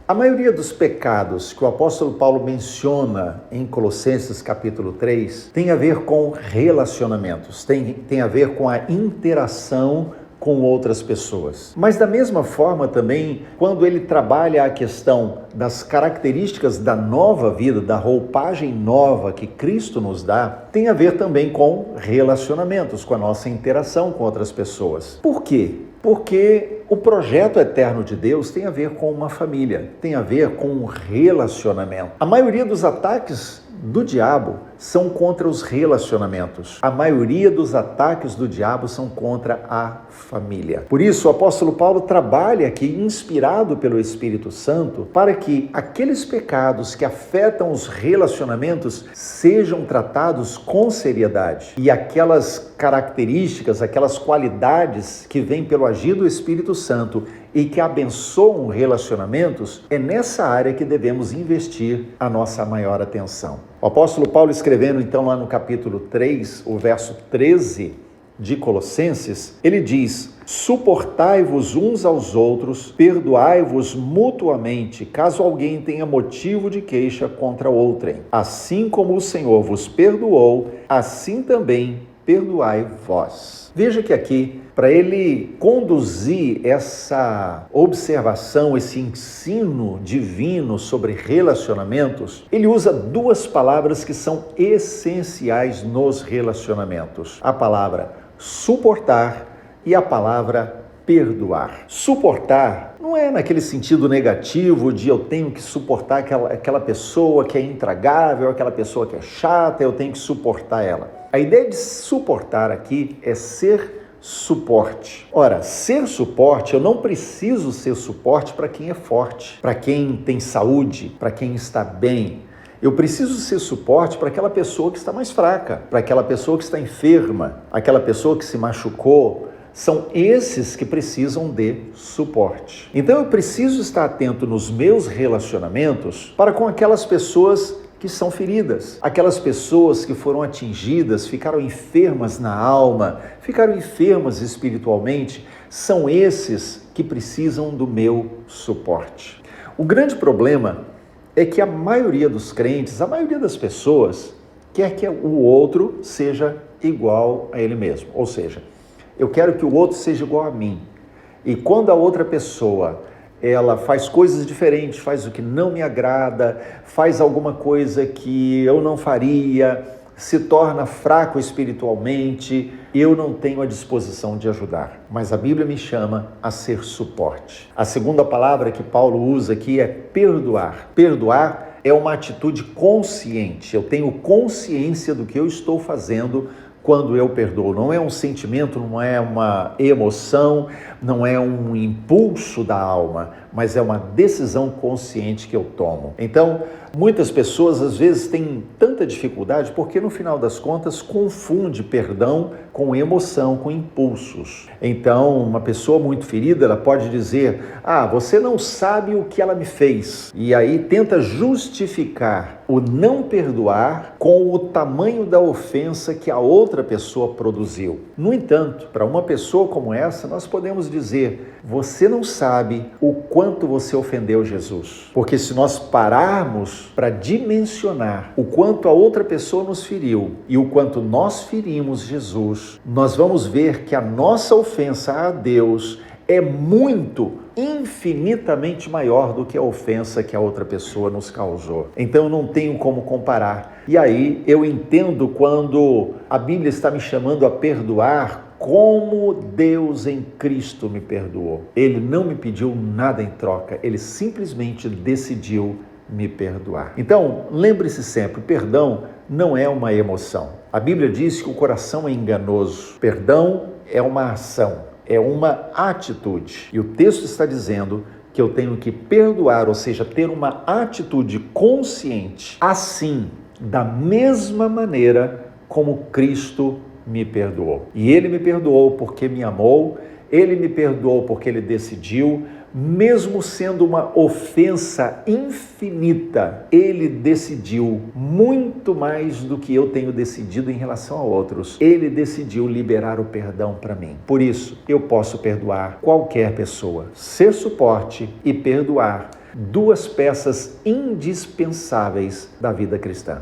A maioria dos pecados que o apóstolo Paulo menciona em Colossenses capítulo 3 tem a ver com relacionamentos, tem a ver com a interação com outras pessoas. Mas da mesma forma também, quando ele trabalha a questão das características da nova vida, da roupagem nova que Cristo nos dá, tem a ver também com relacionamentos, com a nossa interação com outras pessoas. Por quê? Porque o projeto eterno de Deus tem a ver com uma família, tem a ver com um relacionamento. A maioria dos ataques do diabo são contra os relacionamentos. A maioria dos ataques do diabo são contra a família. Por isso, o apóstolo Paulo trabalha aqui, inspirado pelo Espírito Santo, para que aqueles pecados que afetam os relacionamentos sejam tratados com seriedade. E aquelas características, aquelas qualidades que vêm pelo agir do Espírito Santo e que abençoam relacionamentos, é nessa área que devemos investir a nossa maior atenção. O apóstolo Paulo, escrevendo então lá no capítulo 3, o verso 13 de Colossenses, ele diz: suportai-vos uns aos outros, perdoai-vos mutuamente, caso alguém tenha motivo de queixa contra outrem. Assim como o Senhor vos perdoou, assim também perdoai vós. Veja que aqui, para ele conduzir essa observação, esse ensino divino sobre relacionamentos, ele usa duas palavras que são essenciais nos relacionamentos: a palavra suportar e a palavra perdoar. Suportar não é naquele sentido negativo de eu tenho que suportar aquela pessoa que é intragável, aquela pessoa que é chata, eu tenho que suportar ela. A ideia de suportar aqui é ser suporte. Ora, ser suporte, eu não preciso ser suporte para quem é forte, para quem tem saúde, para quem está bem. Eu preciso ser suporte para aquela pessoa que está mais fraca, para aquela pessoa que está enferma, aquela pessoa que se machucou. São esses que precisam de suporte. Então eu preciso estar atento nos meus relacionamentos para com aquelas pessoas que são feridas, aquelas pessoas que foram atingidas, ficaram enfermas na alma, ficaram enfermas espiritualmente. São esses que precisam do meu suporte. O grande problema é que a maioria dos crentes, a maioria das pessoas, quer que o outro seja igual a ele mesmo. Ou seja, eu quero que o outro seja igual a mim. E quando a outra pessoa, ela faz coisas diferentes, faz o que não me agrada, faz alguma coisa que eu não faria, se torna fraco espiritualmente, eu não tenho a disposição de ajudar. Mas a Bíblia me chama a ser suporte. A segunda palavra que Paulo usa aqui é perdoar. Perdoar é uma atitude consciente. Eu tenho consciência do que eu estou fazendo quando eu perdoo. Não é um sentimento, não é uma emoção, não é um impulso da alma, mas é uma decisão consciente que eu tomo. Então, muitas pessoas às vezes têm tanta dificuldade porque no final das contas confunde perdão com emoção, com impulsos. Então, uma pessoa muito ferida, ela pode dizer: você não sabe o que ela me fez. E aí tenta justificar o não perdoar com o tamanho da ofensa que a outra pessoa produziu. No entanto, para uma pessoa como essa, nós podemos dizer: você não sabe o quanto você ofendeu Jesus. Porque se nós pararmos para dimensionar o quanto a outra pessoa nos feriu e o quanto nós ferimos Jesus, nós vamos ver que a nossa ofensa a Deus é infinitamente maior do que a ofensa que a outra pessoa nos causou. Então eu não tenho como comparar. E aí eu entendo quando a Bíblia está me chamando a perdoar como Deus em Cristo me perdoou. Ele não me pediu nada em troca, ele simplesmente decidiu me perdoar. Então, lembre-se sempre, perdão não é uma emoção. A Bíblia diz que o coração é enganoso. Perdão é uma ação, é uma atitude. E o texto está dizendo que eu tenho que perdoar, ou seja, ter uma atitude consciente, assim, da mesma maneira como Cristo me perdoou. E ele me perdoou porque me amou, ele me perdoou porque ele decidiu, mesmo sendo uma ofensa infinita, ele decidiu muito mais do que eu tenho decidido em relação a outros. Ele decidiu liberar o perdão para mim. Por isso, eu posso perdoar qualquer pessoa, ser suporte e perdoar duas peças indispensáveis da vida cristã.